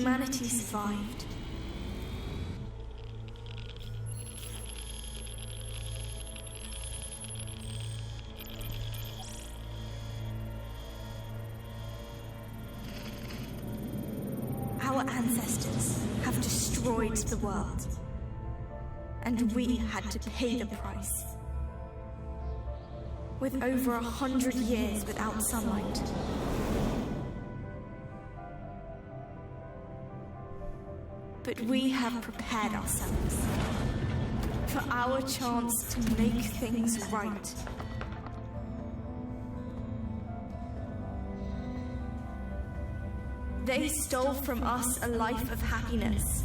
humanity survived. Our ancestors have destroyed the world, and we had to pay the price. With over 100 years without sunlight, but we have prepared ourselves for our chance to make things right. They stole from us a life of happiness.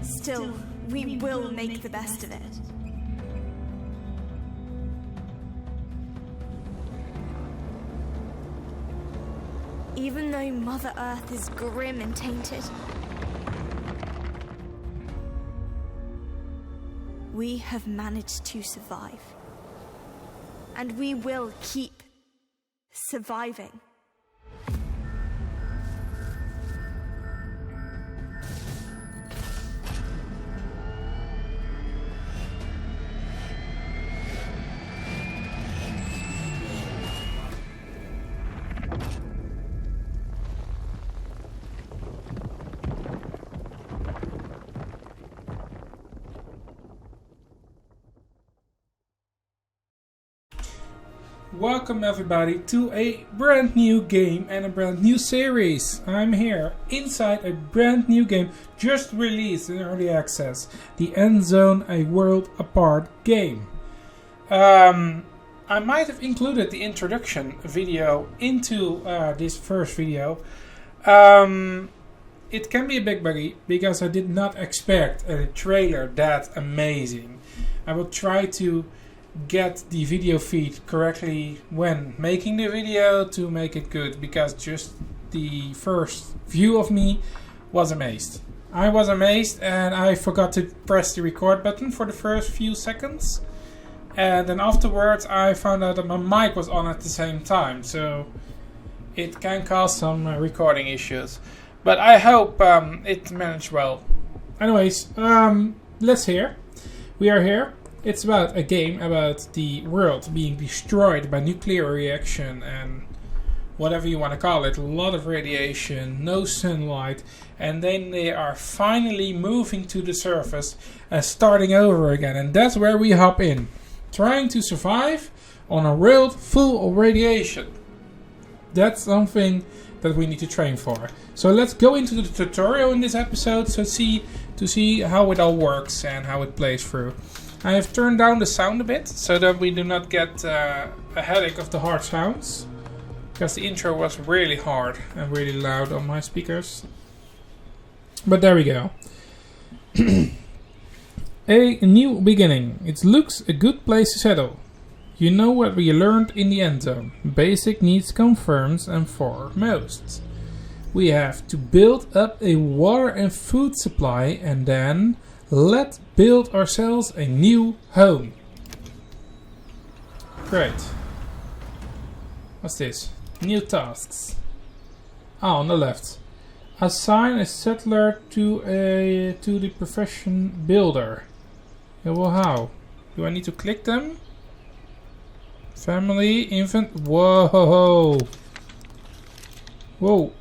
Still, we will make the best of it. Even though Mother Earth is grim and tainted, we have managed to survive. And we will keep surviving. Welcome everybody to a brand new game and a brand new series. I'm here inside a brand new game just released in early access, the ENDZone, a world apart game. I might have included the introduction video into this first video. It can be a bit buggy because I did not expect a trailer that amazing. I will try to get the video feed correctly when making the video to make it good, because just the first view of me was amazed. I was amazed and I forgot to press the record button for the first few seconds, and then afterwards I found out that my mic was on at the same time, so it can cause some recording issues, but I hope it managed well. Anyways, let's hear. We are here. It's about a game about the world being destroyed by nuclear reaction and whatever you want to call it. A lot of radiation, no sunlight, and then they are finally moving to the surface and starting over again. And that's where we hop in, trying to survive on a world full of radiation. That's something that we need to train for. So let's go into the tutorial in this episode to see how it all works and how it plays through. I have turned down the sound a bit so that we do not get a headache of the hard sounds, because the intro was really hard and really loud on my speakers. But there we go. A new beginning. It looks a good place to settle. You know what we learned in the ENDZone. Basic needs confirmed, and foremost, we have to build up a water and food supply, and then let's build ourselves a new home. Great. What's this? New tasks. Ah, on the left. Assign a settler to the profession builder. Yeah, well, how? Do I need to click them? Family, infant. Whoa. Whoa.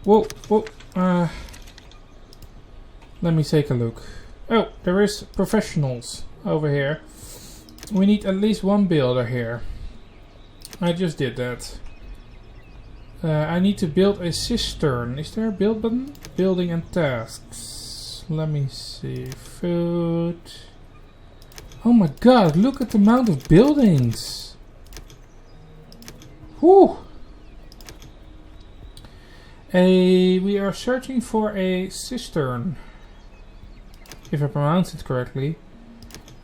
Let me take a look. Oh, there is professionals over here. We need at least one builder here. I just did that. I need to build a cistern. Is there a build button? Building and tasks. Let me see. Food. Oh my god, look at the amount of buildings. Whew. We are searching for a cistern. If I pronounce it correctly.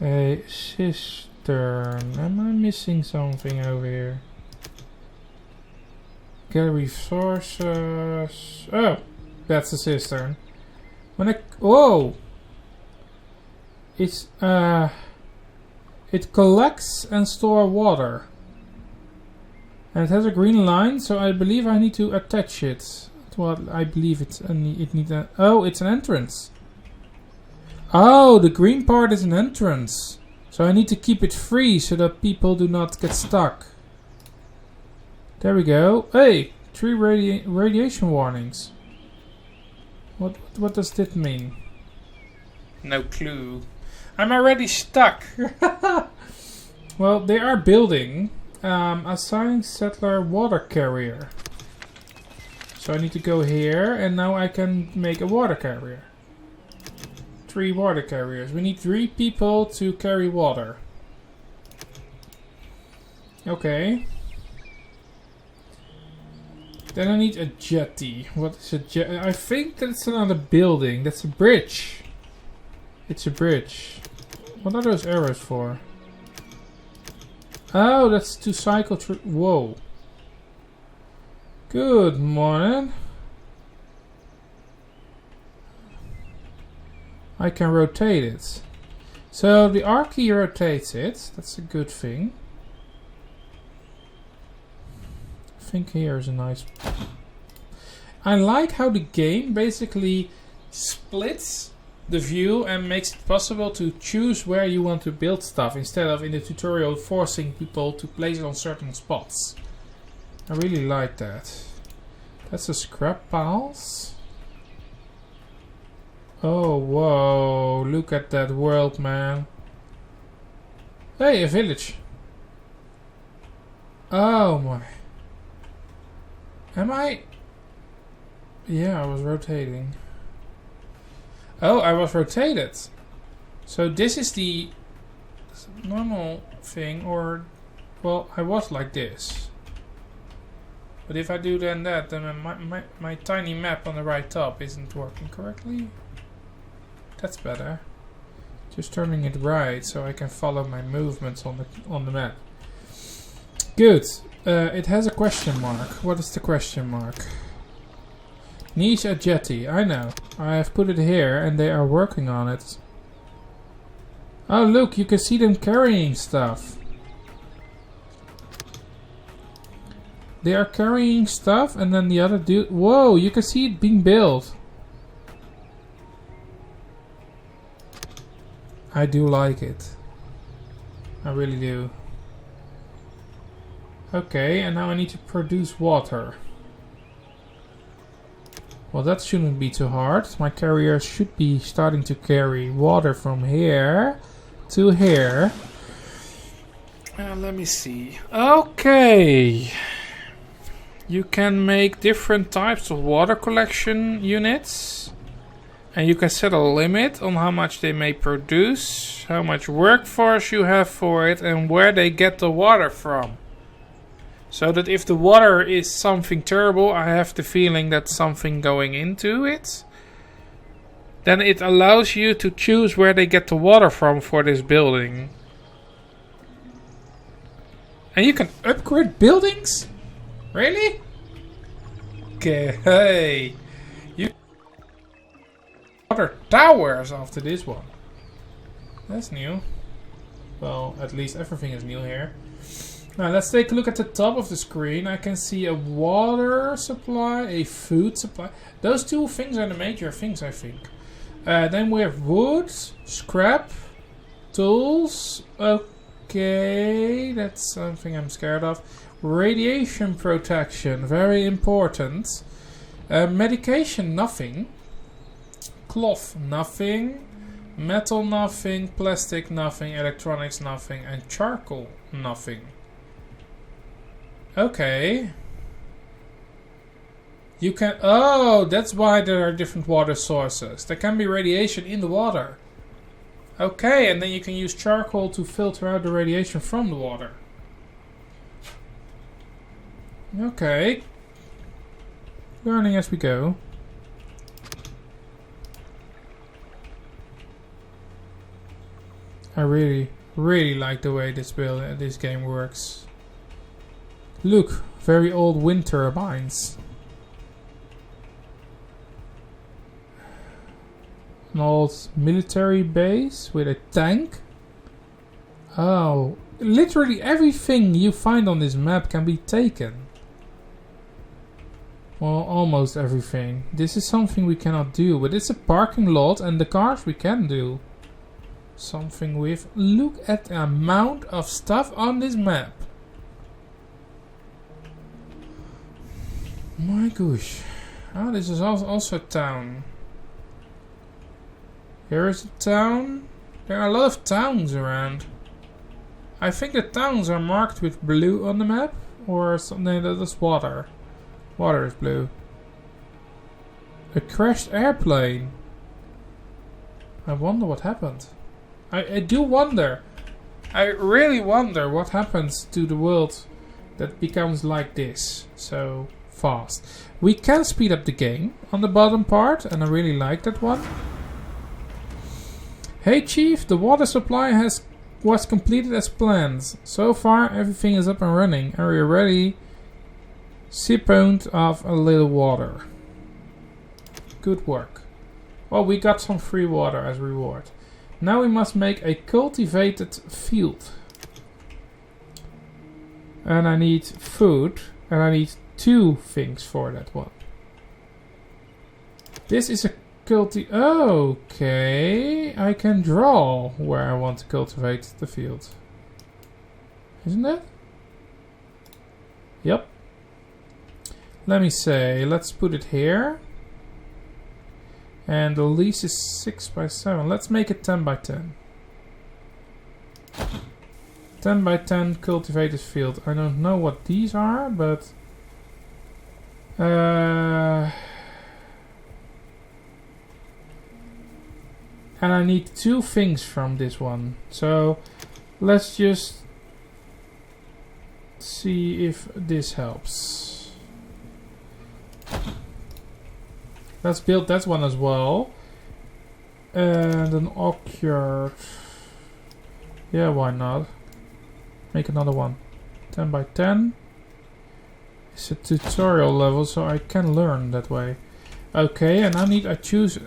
A cistern. Am I missing something over here? Get resources. Oh, that's a cistern. Whoa! It's it collects and stores water. And it has a green line, so I believe I need to attach it. Well, I believe it needs a... Oh, it's an entrance. Oh, the green part is an entrance. So I need to keep it free so that people do not get stuck. There we go. Hey, 3 radiation warnings. What does that mean? No clue. I'm already stuck. Well, they are building assigning settler water carrier. So I need to go here and now I can make a water carrier. 3 water carriers. We need 3 people to carry water. Okay. Then I need a jetty. What is a jetty? I think that's another building. That's a bridge. It's a bridge. What are those arrows for? Oh, that's to cycle through. Whoa. Good morning. I can rotate it. So the R key rotates it. That's a good thing. I think here is a nice... I like how the game basically splits the view and makes it possible to choose where you want to build stuff instead of in the tutorial forcing people to place it on certain spots. I really like that. That's a scrap piles. Oh, whoa, look at that world, man. Hey, a village. Oh my. Am I? Yeah, I was rotating. Oh, I was rotated. So this is the normal thing, or... Well, I was like this. But if I do then that, then my tiny map on the right top isn't working correctly. That's better. Just turning it right so I can follow my movements on the map. Good. It has a question mark. What is the question mark? Niche a jetty. I know. I have put it here and they are working on it. Oh look, you can see them carrying stuff. They are carrying stuff and then the other dude... Whoa, you can see it being built. I do like it. I really do. Okay, and now I need to produce water. Well, that shouldn't be too hard. My carrier should be starting to carry water from here to here. Let me see. Okay. You can make different types of water collection units. And you can set a limit on how much they may produce, how much workforce you have for it, and where they get the water from. So that if the water is something terrible, I have the feeling that's something going into it. Then it allows you to choose where they get the water from for this building. And you can upgrade buildings? Really? Okay, hey. Water towers after this one. That's new. Well, at least everything is new here. Now let's take a look at the top of the screen. I can see a water supply, a food supply. Those 2 things are the major things, I think. Then we have wood, scrap, tools. Okay, that's something I'm scared of. Radiation protection, very important. Medication, nothing. Cloth, nothing. Metal, nothing. Plastic, nothing. Electronics, nothing. And charcoal, nothing. Okay. You can... Oh, that's why there are different water sources. There can be radiation in the water. Okay, and then you can use charcoal to filter out the radiation from the water. Okay. Learning as we go. I really like the way this game works. Look, very old wind turbines. An old military base with a tank. Oh, literally everything you find on this map can be taken. Well, almost everything. This is something we cannot do, but it's a parking lot and the cars we can do something with. Look at the amount of stuff on this map. My gosh. Oh, this is also a town. Here is a town. There are a lot of towns around. I think the towns are marked with blue on the map. Or something. That is water. Water is blue. A crashed airplane. I wonder what happened. I do wonder. I really wonder what happens to the world that becomes like this so fast. We can speed up the game on the bottom part, and I really like that one. Hey Chief, the water supply was completed as planned. So far everything is up and running. Are you ready? Siphoned off a little water. Good work. Well, we got some free water as reward. Now we must make a cultivated field. And I need food. And I need 2 things for that one. This is a okay. I can draw where I want to cultivate the field. Isn't it? Yep. Let me say, let's put it here. And the lease is 6 by 7. Let's make it 10 by 10. 10 by 10 cultivated field. I don't know what these are, but... and I need 2 things from this one. So let's just see if this helps. Let's build that one as well. And an orchard. Yeah, why not? Make another one. 10 by 10. It's a tutorial level, so I can learn that way. Okay, and I choose.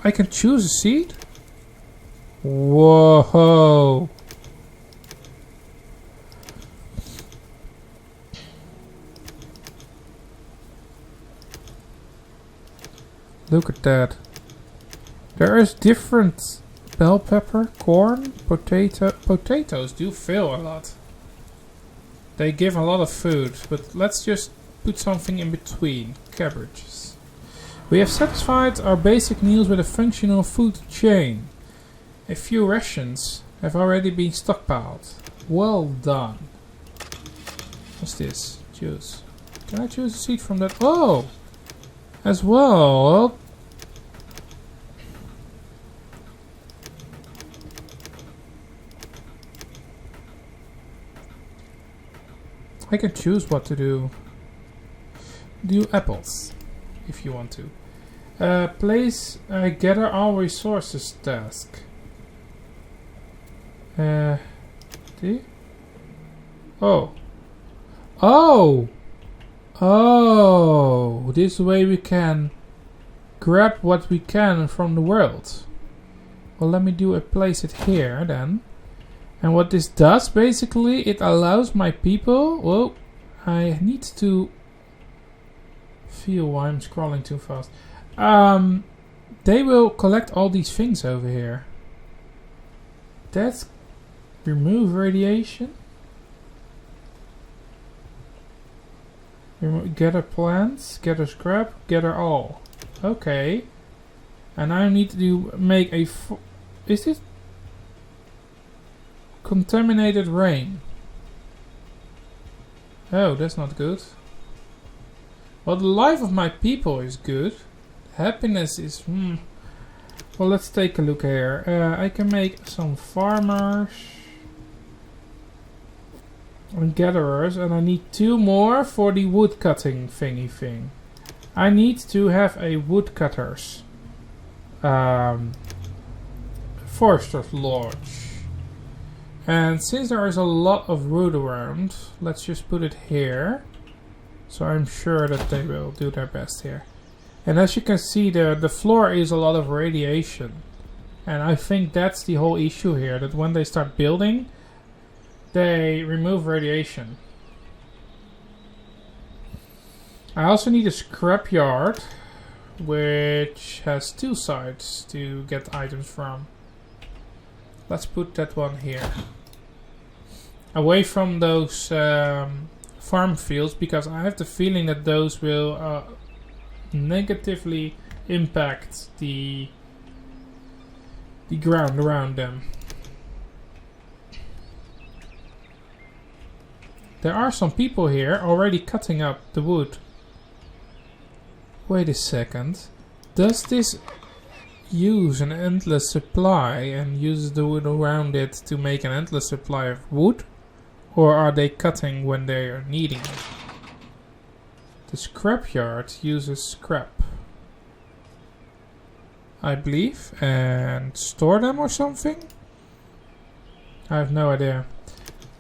I can choose a seed. Whoa! Look at that. There is different bell pepper, corn, potatoes do fill a lot. They give a lot of food, but let's just put something in between. Cabbages. We have satisfied our basic needs with a functional food chain. A few rations have already been stockpiled. Well done. What's this? Choose. Can I choose a seed from that? Oh! As well. I can choose what to do. Do apples, if you want to. Place gather all resources task. See? Oh. Oh! Oh! This way we can grab what we can from the world. Well, let me place it here then. And what this does, basically, it allows my people... Whoa, I need to feel why I'm scrolling too fast. They will collect all these things over here. That's remove radiation. Gather plants, gather scrap, gather all. Okay. And I need to make a... Is it? Contaminated rain. Oh, that's not good. Well, the life of my people is good. Happiness is... Well, let's take a look here. I can make some farmers and gatherers, and I need 2 more for the wood cutting thingy thing. I need to have a woodcutters forester's lodge. And since there is a lot of wood around, let's just put it here. So I'm sure that they will do their best here. And as you can see, the floor is a lot of radiation. And I think that's the whole issue here, that when they start building, they remove radiation. I also need a scrapyard, which has 2 sides to get items from. Let's put that one here. Away from those farm fields, because I have the feeling that those will negatively impact the ground around them. There are some people here already cutting up the wood. Wait a second. Does this use an endless supply and uses the wood around it to make an endless supply of wood? Or are they cutting when they are needing it? The scrapyard uses scrap, I believe, and store them or something? I have no idea.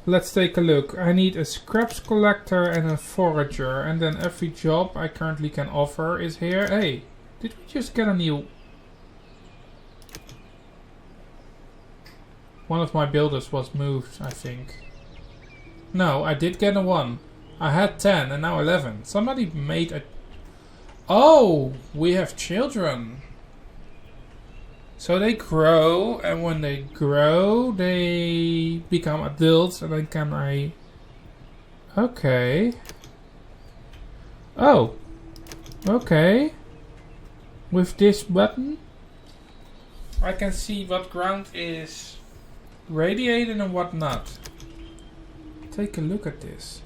Let's take a look. I need a scraps collector and a forager, and then every job I currently can offer is here. Hey, did we just get a new... One of my builders was moved, I think. No, I did get a 1. I had 10 and now 11. Somebody made a... Oh, we have children. So they grow, and when they grow, they become adults, and then can I... Okay. Oh. Okay. With this button, I can see what ground is radiated and what not. Take a look at this.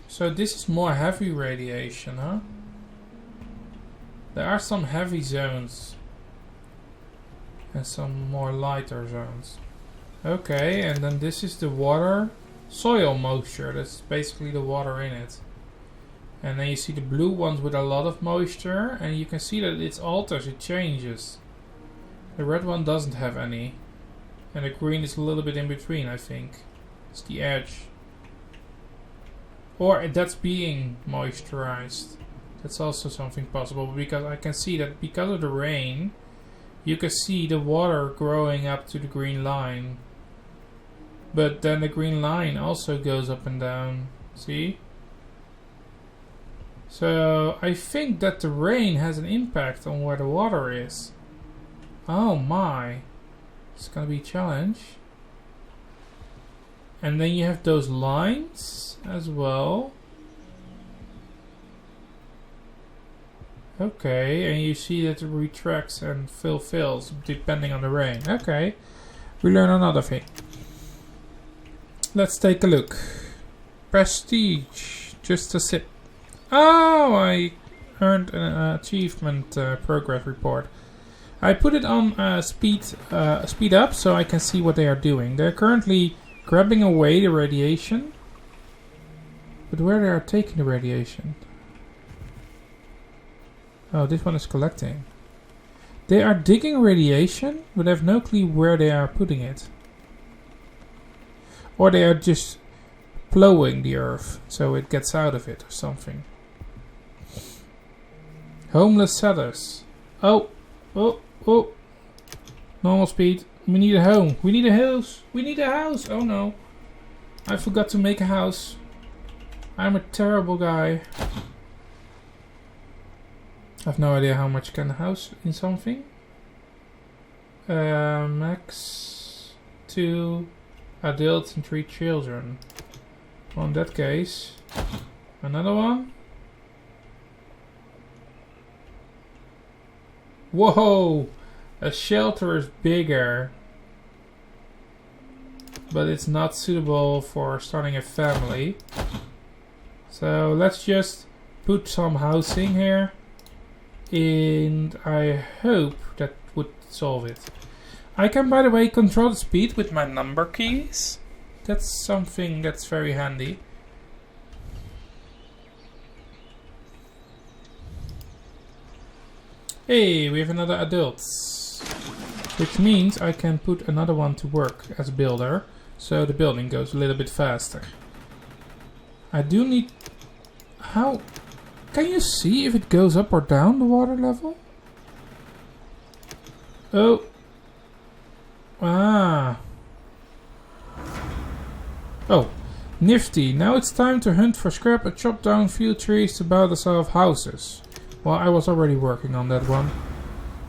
So this is more heavy radiation, huh? There are some heavy zones and some more lighter zones. Okay, and then this is the water soil moisture. That's basically the water in it. And then you see the blue ones with a lot of moisture, and you can see that it alters, it changes. The red one doesn't have any. And the green is a little bit in between, I think. It's the edge. Or that's being moisturized. That's also something possible, because I can see that because of the rain, you can see the water growing up to the green line. But then the green line also goes up and down. See? So I think that the rain has an impact on where the water is. Oh my. It's gonna be a challenge. And then you have those lines as well. Okay, and you see that it retracts and fulfills depending on the rain. Okay, we learn another thing. Let's take a look. Prestige, just a sip. Oh, I earned an achievement progress report. I put it on speed up so I can see what they are doing. They're currently grabbing away the radiation. But where they are taking the radiation? Oh, this one is collecting. They are digging radiation, but I have no clue where they are putting it. Or they are just plowing the earth so it gets out of it or something. Homeless sellers. Oh. Normal speed. We need a home. We need a house. We need a house. Oh no. I forgot to make a house. I'm a terrible guy. I have no idea how much can a house in something. Max 2 adults and 3 children. Well, in that case, another one. Whoa! A shelter is bigger, but it's not suitable for starting a family. So let's just put some housing here. And I hope that would solve it. I can, by the way, control the speed with my number keys. That's something that's very handy. Hey, we have another adult. Which means I can put another one to work as a builder. So the building goes a little bit faster. I do need... How... Can you see if it goes up or down the water level? Oh. Ah. Oh. Nifty. Now it's time to hunt for scrap and chop down few trees to build ourselves houses. Well, I was already working on that one.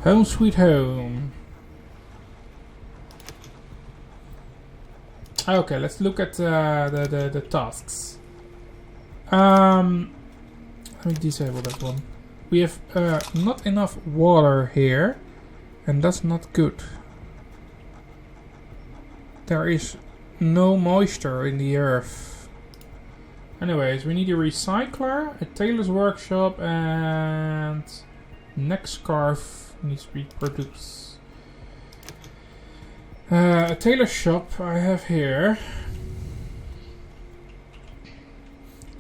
Home sweet home. Okay, let's look at the tasks. Let me disable that one. We have not enough water here, and that's not good. There is no moisture in the earth. Anyways, we need a recycler, a tailor's workshop, and neck scarf needs to be produced. A tailor shop I have here.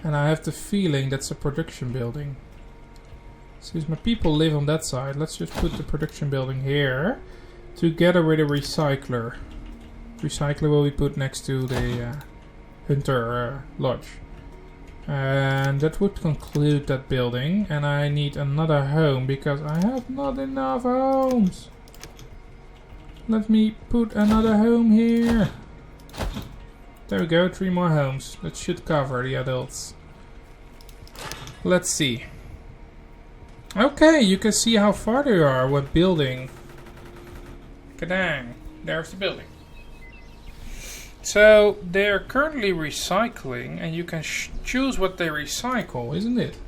And I have the feeling that's a production building. Since my people live on that side, let's just put the production building here. Together with a recycler. Recycler will be put next to the hunter lodge. And that would conclude that building. And I need another home because I have not enough homes. Let me put another home here. There we go, 3 more homes. That should cover the adults. Let's see. Okay, you can see how far they are with building. Kadang, there's the building. So, they're currently recycling, and you can choose what they recycle, isn't it?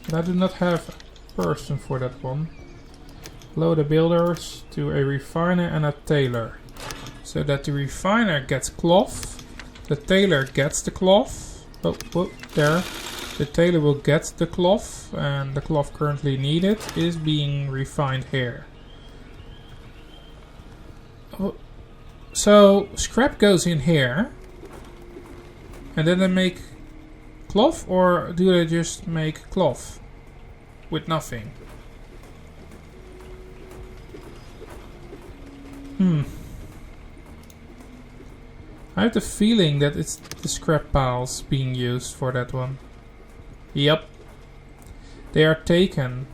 But I do not have a person for that one. Load the builders to a refiner and a tailor. So that the refiner gets cloth, the tailor gets the cloth. Oh, there. The tailor will get the cloth, and the cloth currently needed is being refined here. So scrap goes in here, and then they make cloth, or do they just make cloth with nothing? I have the feeling that it's the scrap piles being used for that one. Yep. They are taken,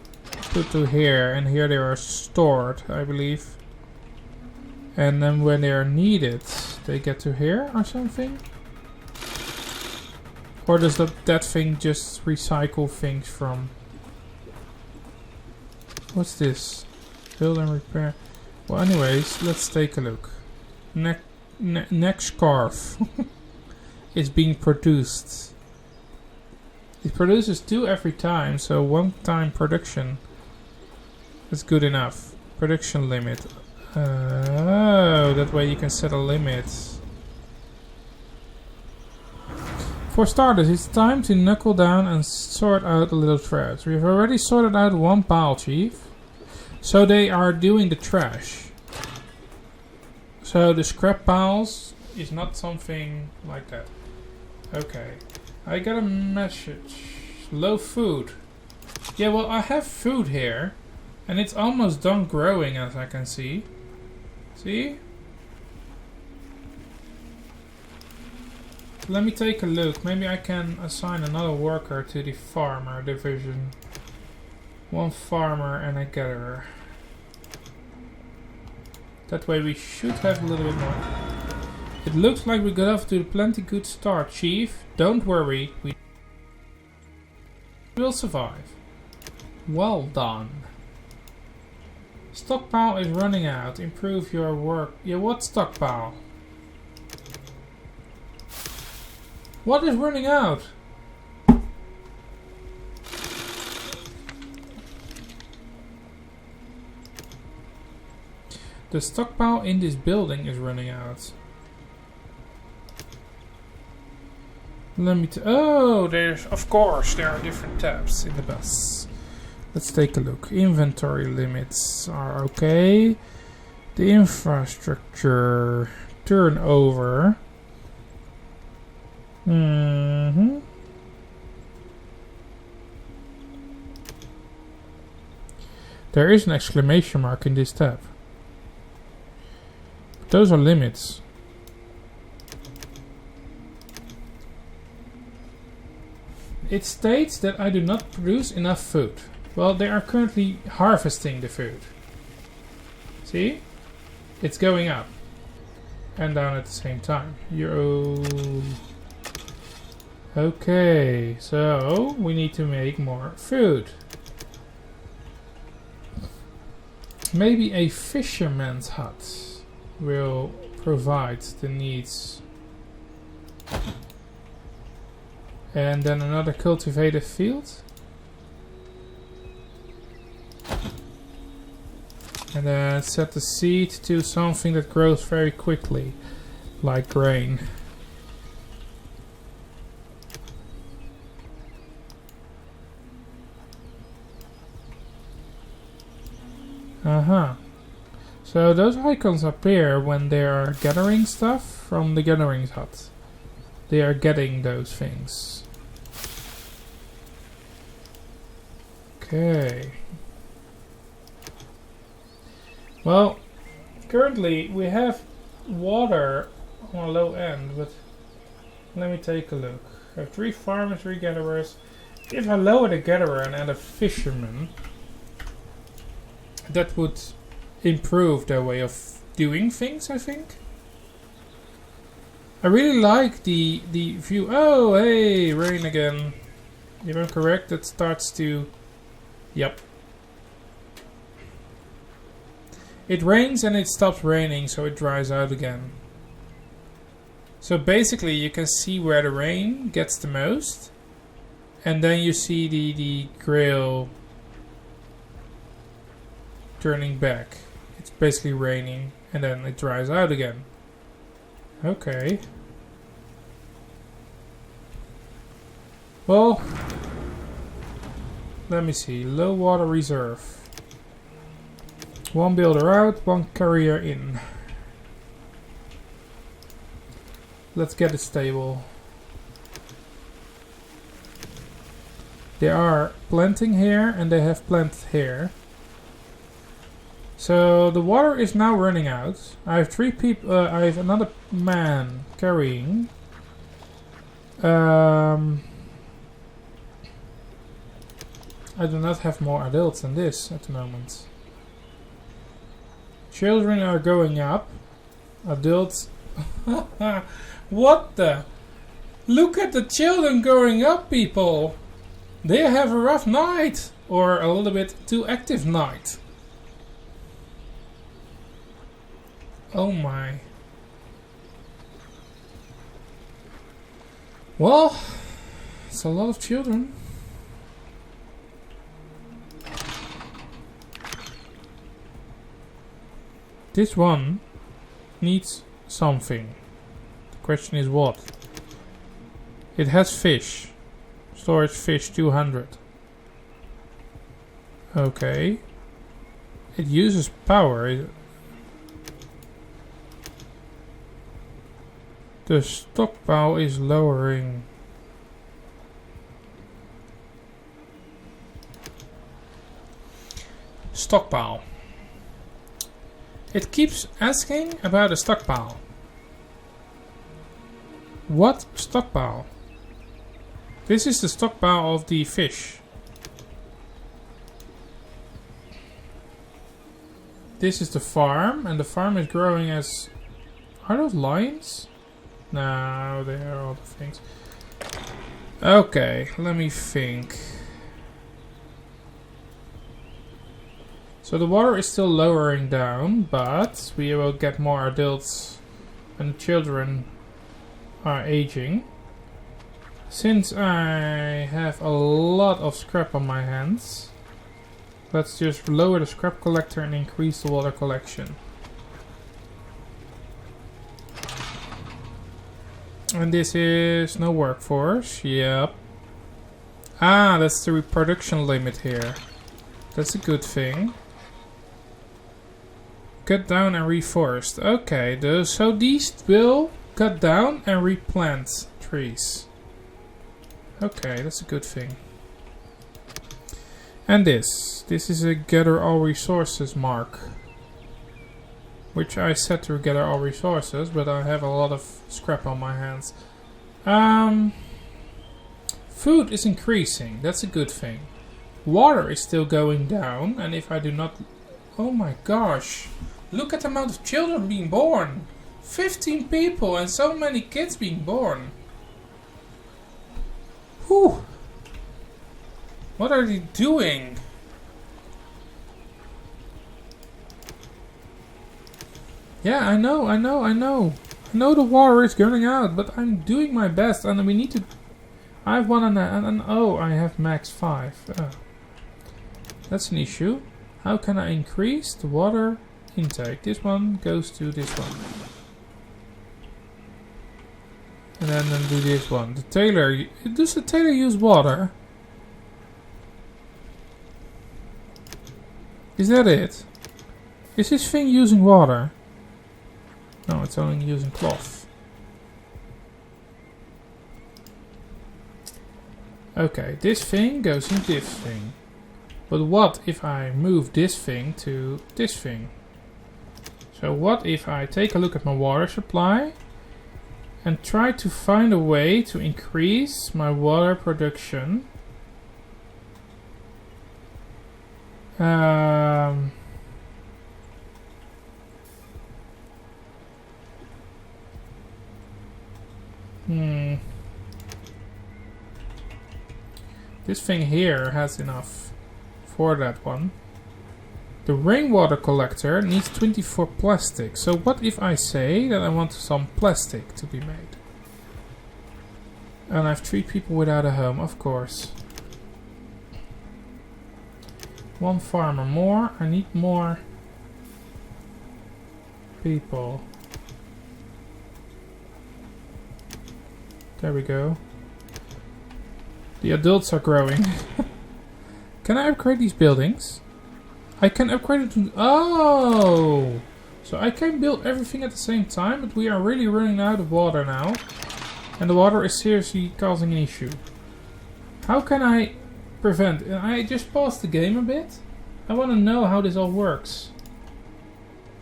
put to here, and here they are stored, I believe. And then when they are needed, they get to here or something? Or does that thing just recycle things from... What's this? Build and repair. Well, anyways, let's take a look. Neck scarf is being produced. It produces 2 every time, so 1 time production is good enough. Production limit. Oh, that way you can set a limit. For starters, it's time to knuckle down and sort out a little trash. We've already sorted out 1 pile, Chief. So they are doing the trash. So the scrap piles is not something like that. Okay. I got a message. Low food. Yeah, well, I have food here. And it's almost done growing, as I can see. See? Let me take a look. Maybe I can assign another worker to the farmer division. 1 farmer and a gatherer. That way we should have a little bit more. It looks like we got off to a plenty good start, Chief. Don't worry, we will survive. Well done. Stockpile is running out. Improve your work. Yeah, what stockpile? What is running out? The stockpile in this building is running out. Let me oh, there's, of course, there are different tabs in the bus. Let's take a look. Inventory limits are okay. The infrastructure turnover. There is an exclamation mark in this tab. Those are limits. It states that I do not produce enough food. Well, they are currently harvesting the food. See? It's going up. and down at the same time. Okay, so we need to make more food. Maybe a fisherman's hut will provide the needs. And then another cultivated field. And then set the seed to something that grows very quickly, like grain. So those icons appear when they are gathering stuff from the gathering hut. They are getting those things. Okay. Well, currently we have water on a low end, but let me take a look. I have 3 farmers, 3 gatherers. If I lower the gatherer and add a fisherman, that would improve their way of doing things, I think. I really like the view. Oh, hey, rain again. If I'm correct, that starts to... Yep. It rains and it stops raining, so it dries out again. So basically you can see where the rain gets the most. And then you see the grail turning back. It's basically raining and then it dries out again. Okay. Well, let me see. Low water reserve. 1 builder out, 1 carrier in. Let's get it stable. They are planting here and they have planted here. So the water is now running out. I have 3 people. I have another man carrying. I do not have more adults than this at the moment. Children are going up. Adults. What the? Look at the children growing up, people. They have a rough night. Or a little bit too active night. Oh my. Well, it's a lot of children. This one needs something. The question is what? It has fish. Storage fish 200. Okay. It uses power. The stockpile is lowering. Stockpile. It keeps asking about a stockpile. What stockpile? This is the stockpile of the fish. This is the farm, and the farm is growing as... Are those lions? No, they are other things. Okay, let me think. So the water is still lowering down, but we will get more adults and children are aging. Since I have a lot of scrap on my hands, let's just lower the scrap collector and increase the water collection. And this is no workforce. Yep. Ah, that's the reproduction limit here. That's a good thing. Cut down and reforest. Okay, so these will cut down and replant trees. Okay, that's a good thing. And this is a gather all resources mark, which I set to gather all resources, but I have a lot of scrap on my hands. Food is increasing, that's a good thing. Water is still going down, and if I do not... Oh my gosh, look at the amount of children being born. 15 people and so many kids being born. Whew. What are they doing? Yeah, I know. I know the water is running out, but I'm doing my best, and we need to... I have one and oh, I have max 5. That's an issue. How can I increase the water intake? This one goes to this one. And then do this one. The tailor... Does the tailor use water? Is that it? Is this thing using water? No, it's only using cloth. Okay, this thing goes in this thing. But what if I move this thing to this thing? So what if I take a look at my water supply and try to find a way to increase my water production? This thing here has enough for that one. The rainwater collector needs 24 plastic. So what if I say that I want some plastic to be made? And I have 3 people without a home, of course. 1 farmer more. I need more people. There we go. The adults are growing. Can I upgrade these buildings? I can upgrade it to... Oh! So I can build everything at the same time, but we are really running out of water now. And the water is seriously causing an issue. How can I prevent... I just paused the game a bit. I want to know how this all works.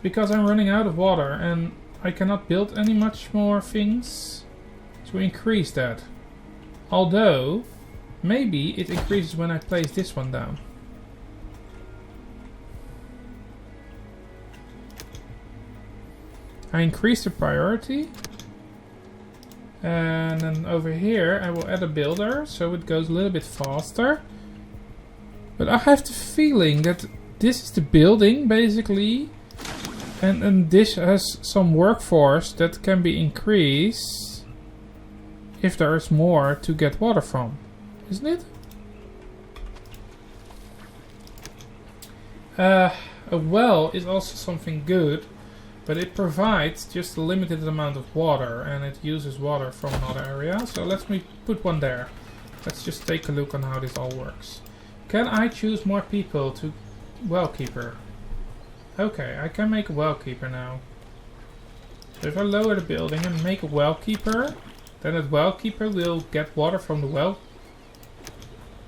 Because I'm running out of water and I cannot build any much more things. So increase that. Although... maybe it increases when I place this one down. I increase the priority. And then over here I will add a builder so it goes a little bit faster. But I have the feeling that this is the building basically. And this has some workforce that can be increased if there is more to get water from. Isn't it? A well is also something good, but it provides just a limited amount of water and it uses water from another area. So let me put one there. Let's just take a look on how this all works. Can I choose more people to well keeper? Okay, I can make a well keeper now. So if I lower the building and make a well keeper, then that well keeper will get water from the well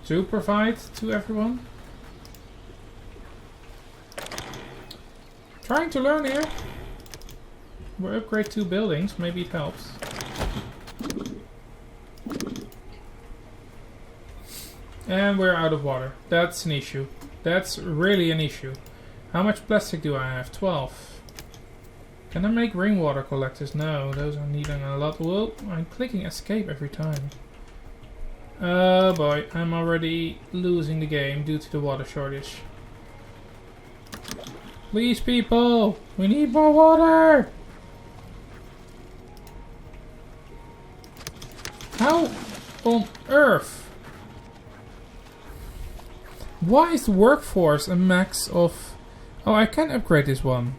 to provide to everyone. Trying to learn here. We'll upgrade 2 buildings, maybe it helps. And we're out of water. That's an issue. That's really an issue. How much plastic do I have? 12. Can I make rainwater collectors? No, those are needing a lot. Whoa, I'm clicking escape every time. Oh boy, I'm already losing the game due to the water shortage. Please people, we need more water! How on earth? Why is the workforce a max of... Oh, I can upgrade this one.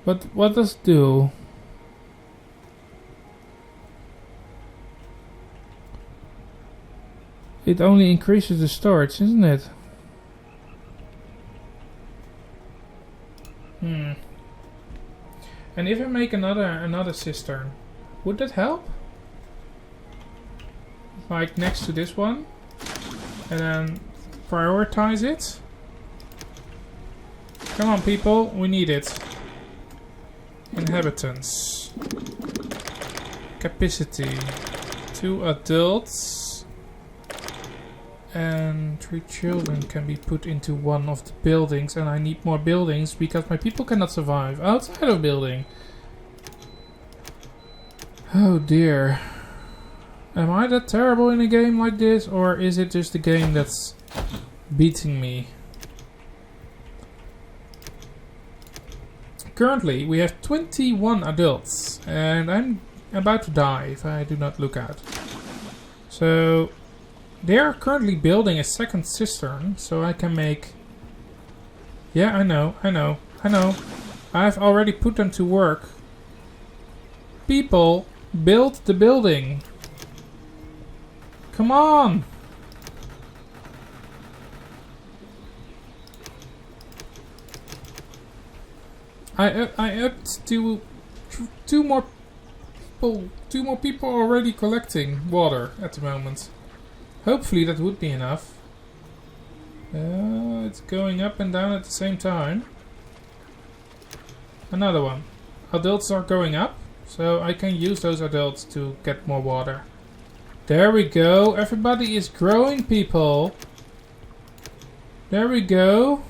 But what does it do? It only increases the storage, isn't it? And if I make another cistern, would that help? Like next to this one, and then prioritize it. Come on, people, we need it. Inhabitants. Capacity. 2 adults. And 3 children can be put into one of the buildings, and I need more buildings because my people cannot survive outside of building. Oh dear. Am I that terrible in a game like this, or is it just the game that's beating me? Currently we have 21 adults, and I'm about to die if I do not look out. So they are currently building a second cistern, so I can make... Yeah, I know. I've already put them to work. People, build the building. Come on! I upped to two more people already collecting water at the moment. Hopefully that would be enough. It's going up and down at the same time. Another one. Adults are going up, so I can use those adults to get more water. There we go. Everybody is growing, people. There we go.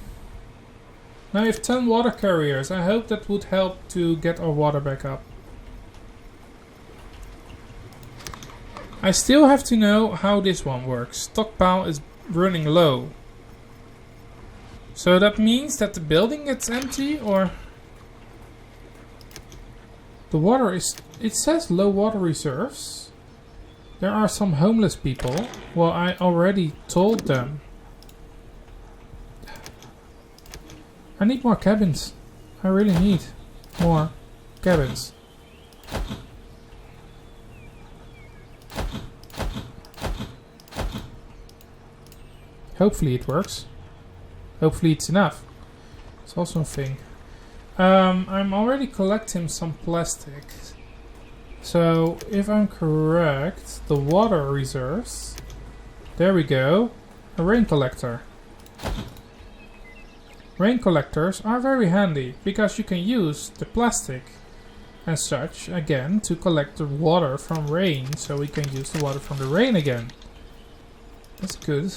Now we have 10 water carriers. I hope that would help to get our water back up. I still have to know how this one works. Stockpile is running low. So that means that the building gets empty, or... The water is... It says low water reserves. There are some homeless people. Well, I already told them. I need more cabins. I really need more cabins. Hopefully it works. Hopefully it's enough. It's also a thing. I'm already collecting some plastic. So, if I'm correct, the water reserves... There we go. A rain collector. Rain collectors are very handy, because you can use the plastic and such, again, to collect the water from rain, so we can use the water from the rain again. That's good.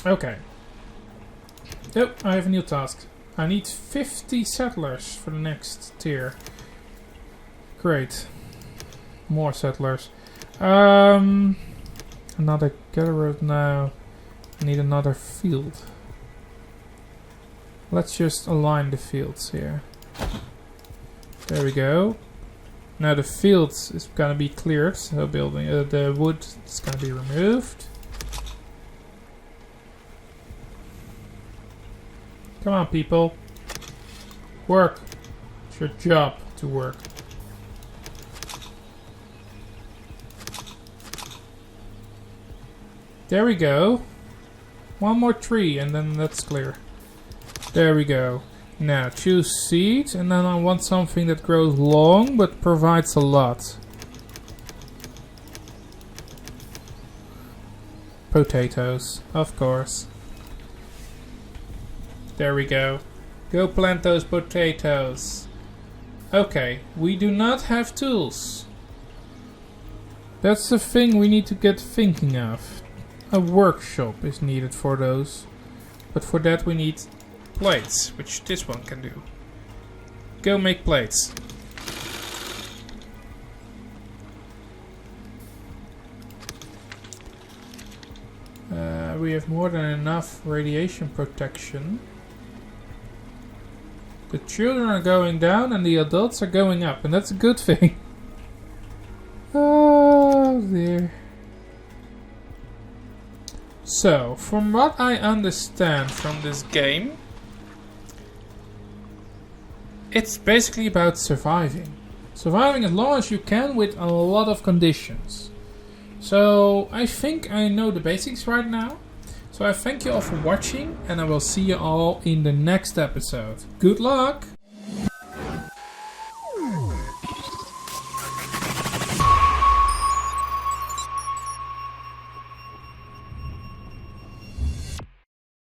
Okay. Oh, I have a new task. I need 50 settlers for the next tier. Great. More settlers. Another gatherer now. I need another field. Let's just align the fields here. There we go. Now the field is gonna be cleared. So building the wood is gonna be removed. Come on, people. Work. It's your job to work. There we go. One more tree and then that's clear. There we go. Now choose seed, and then I want something that grows long but provides a lot. Potatoes, of course. There we go. Go plant those potatoes. Okay, we do not have tools. That's the thing we need to get thinking of. A workshop is needed for those. But for that we need plates, which this one can do. Go make plates. We have more than enough radiation protection. The children are going down and the adults are going up, and that's a good thing. Oh dear. So, from what I understand from this game, it's basically about surviving. Surviving as long as you can with a lot of conditions. So, I think I know the basics right now. So I thank you all for watching, and I will see you all in the next episode. Good luck!